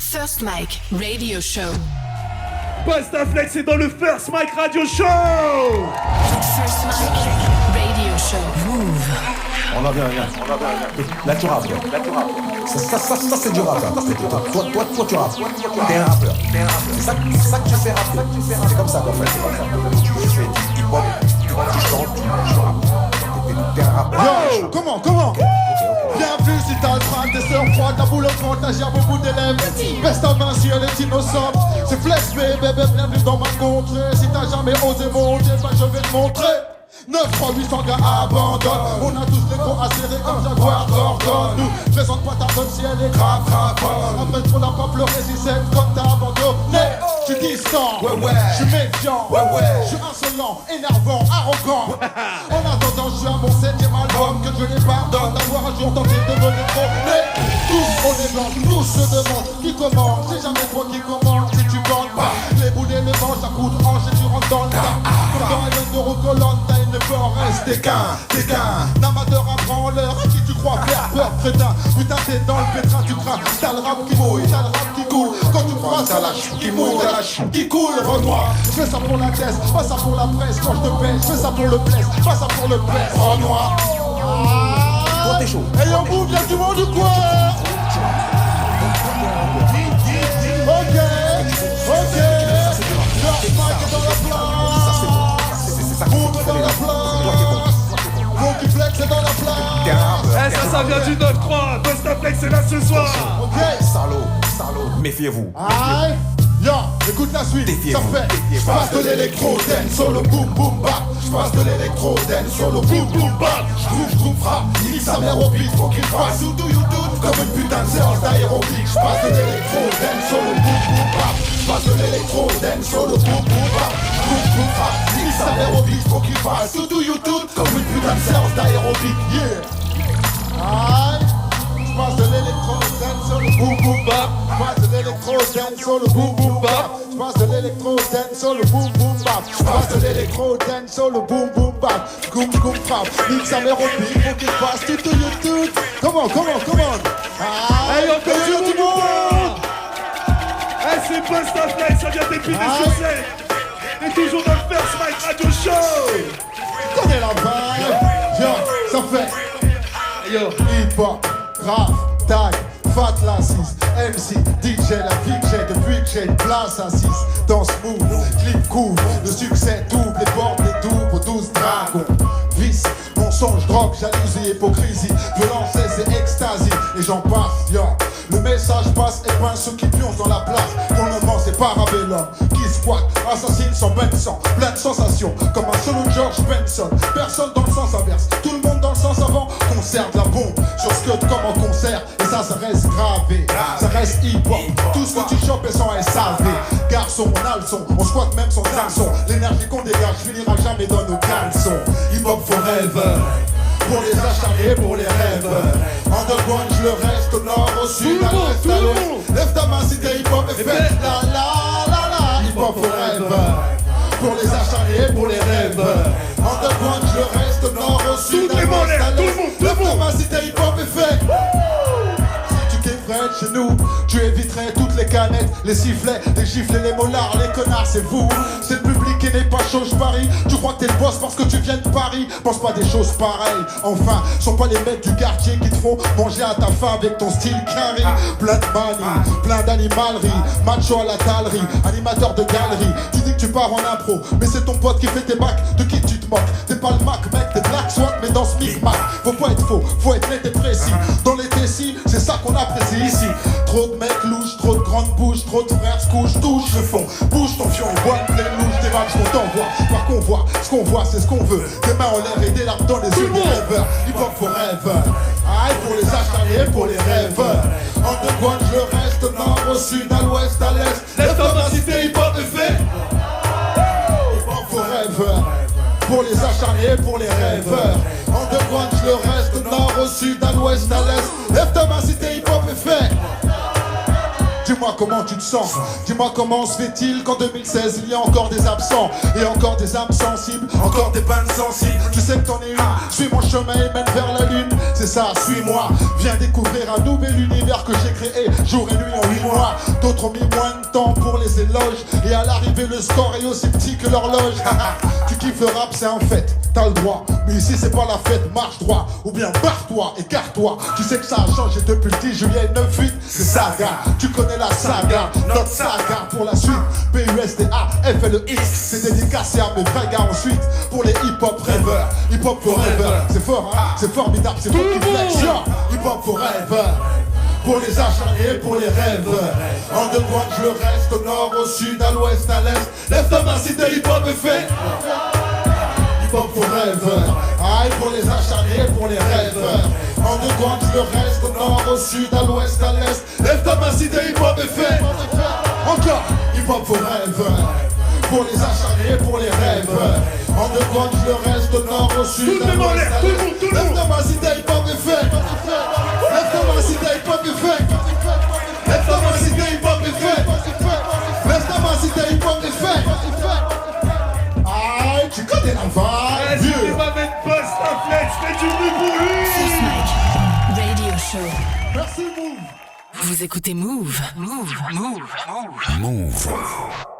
First Mike Radio Show. Bustaflex est dans le First Mike Radio Show. First Mike Radio Show. Move. On a bien. Là tu rappes. Ça c'est du rap. Toi tu rappes. T'es un rappeur. C'est ça que tu fais rapper. C'est comme ça qu'en fait. Tu fais du hip-hop, tu chantes, tu rappes. T'es un rappeur. Yo, comment Bien vu si t'as le train, tes sœurs froides, la boule au front, t'as à beaucoup d'élèves. Reste ta main si elle est innocente. C'est flex, bébé, bienvenue dans ma contrée. Si t'as jamais osé monter, bah je vais te montrer. 9, 3, 800 gars abandonnent. On a tous les gros acérés comme Jaguar Gordon. Nous, présente pas ta bonne si elle est grave. Après trop n'a pas pleuré si c'est comme t'as abandonné. J'suis distant, j'suis méfiant, j'suis insolent, énervant, arrogant. En attendant, j'suis à mon 7ème album. Que Dieu les pardonne d'avoir un jour tenté de me détrôner. Tous on est blancs, tous se demandent qui commande. C'est jamais toi qui commande si tu bandes pas. Les boulets, les manches, à coups de hanche et tu rentres dans le tas. Comme dans un de recolonne, t'as une peur, reste qu'un amateur à branleur. À qui tu crois faire peur, crétin? Putain, t'es dans le pétrin, tu crains. T'as le rap qui mouille, t'as le rap qui coule. Quand tu crois, t'as la chute qui mouille, t'as la chute qui coule. Renoir, je fais ça pour la thèse, pas ça pour la presse. Quand je te pèse, je fais ça pour le blesse, pas ça pour le blesse. Renoir. Toi t'es chaud. Et on bouge, y'a du monde ou quoi? Ok. First Mike est dans la place. Boum est dans la place. Monkey Flex est dans la place. Ça vient du 9-3. Bustaflex est là ce soir. Ok. Salaud, méfiez-vous. Aïe. Yo, écoute la suite, ça fait. J'passe de l'électro, dance, solo boom boom bap. J'passe de l'électro, dance, solo boom boom bap. J'groove, frappe, nique sa mère au beat, faut qu'il fasse. Ou do you do? Comme une putain de séance d'aérobic. J'passe de l'électro, dance, solo boom boom bap. J'passe de l'électro, dance, solo boom boom bap. J'groove, frappe, nique sa mère au beat, faut qu'il fasse. Ou do you do? Comme une putain de séance d'aérobic, yeah. Aïe. J'passe de l'électro, dance, solo boom boom bap. J'passe de l'électro, dance, solo boom boom bap. J'passe de l'électro, dance, solo boom boom bap. J'passe de l'électro, dance, solo boom boom bap. Goum goum frappe, nique sa mère au beat, faut qu'il fasse tout YouTube. Come on. Hey, on peut dire du monde. Hey, c'est Bustaflex, ça vient d'Épinay sur scène. Et toujours dans le First Mike Radio Show. Connais la vibe. Yo, ça fait. Yo, hip-hop, rap, tag, fat la 6, MC, DJ, la vie que j'ai depuis que j'ai une place à 6. Danse move, clip couvre, le succès double, les portes les doubles aux 12 dragons. Vice, mensonge, drogue, jalousie, hypocrisie, violence et extasie, et j'en passe, yo. Le message passe et peint ceux qui pioncent dans la place. Pour le moment c'est Parabellum qui squatte, assassine sans bain de sang, plein de sensations, comme un solo George Benson. Personne dans le sens inverse, tout le monde dans le sens avant. Concert de la bombe, sur Scud comme en concert. Et ça reste gravé, ça reste hip-hop. Tout ce que tu chopes est sans SAV. Garçon, on a le son, on squatte même sans garçon. L'énergie qu'on dégage finira jamais dans nos caleçons. Hip-hop forever. Pour les acharnés, pour les rêves. Underground, je le reste au nord, au sud, à l'est, à l'ouest. Lève ta main si t'es hip-hop et fais la hip-hop forever. Pour les acharnés, pour les rêves. Underground, je le reste au nord, au sud, à l'est, à l'ouest. Lève ta main si t'es hip-hop et fais. Si tu kifferais chez nous, tu éviterais toutes les canettes, les sifflets, les gifles, les mollards, les connards, c'est vous. C'est le public qui n'est pas chaud, je parie. Tu crois que t'es le boss parce que tu viens de Paris. Pense pas des choses pareilles. Enfin, sont pas les mecs du quartier qui te font manger à ta faim avec ton style carré. Plein de manie, plein d'animalerie. Macho à la talerie, animateur de galerie. Tu dis que tu pars en impro, mais c'est ton pote qui fait tes bacs. De qui tu te moques? T'es pas le Mac, mec, t'es Black Swat, mais dans ce micmac. Faut pas être faux, faut être net et précis. Dans les Tessis, c'est ça qu'on apprécie ici. Trop de mecs louches, trop de grandes bouches, trop de frères se couchent, touche le fond. Bouge ton fion, bois une pleine louche, des matchs qu'on t'envoie. Par convoi, ce qu'on voit, c'est ce qu'on veut. Des mains en l'air et des larmes dans les yeux des rêveurs. Hip-hop forever. Aïe, pour les acharnés, pour les rêveurs. Underground, je le reste au nord, au sud, à l'ouest, à l'est. Lève ta main si t'es hip-hop et fais. Hip-hop forever. Pour les acharnés, pour les rêveurs. Underground, je le reste au nord, au sud, à l'ouest, à l'est. Lève ta main si t'es hip-hop et fais. Dis-moi comment tu te sens. Dis-moi comment se fait-il qu'en 2016 il y a encore des absents et encore des âmes sensibles, encore des bandes sensibles. Tu sais que t'en es une. Suis mon chemin et mène vers la lune. C'est ça, suis-moi. Viens découvrir un nouvel univers que j'ai créé jour et nuit en 8 mois. D'autres ont mis moins de temps pour les éloges et à l'arrivée le score est aussi petit que l'horloge. Tu kiffes le rap, c'est un fait, t'as le droit. Mais ici c'est pas la fête, marche droit. Ou bien barre-toi, écarte-toi. Tu sais que ça a changé depuis le 10 juillet 9-8. C'est saga, tu connais la saga. Notre saga pour la suite. PUSDA, FLEX. C'est dédicacé à mes vrais gars ensuite. Pour les hip-hop rêveurs, hip-hop forever. C'est fort, hein, c'est formidable, c'est toi qui flex. Hip-hop forever. Pour les acharnés et pour les rêveurs. En deux coins je le reste, au nord, au sud, à l'ouest, à l'est. Lève ta main si t'es hip-hop est fait. Hip-hop forever. Aïe pour les acharnés et pour les rêveurs. En deux coins je le reste, au nord, au sud, à l'ouest, à l'est. Lève ta main si t'es hip-hop est fait. Encore hip-hop forever. Pour les acharnés et pour les rêveurs. En deux coins je le reste, au nord, au sud, à l'ouest, à l'est. Lève ta main si t'es hip-hop est fait. Lève ta main si t'es hip-hop est fait. Lève ta main si t'es hip-hop est fait. Lève ta main si t'es hip-hop est fait. Aïe, tu connais la vibe. Vieux. Il va mettre Bustaflex, fais du bruit pour lui. First Mike Radio Show. Merci Move. Vous écoutez Move. Move. Move. Move. Move.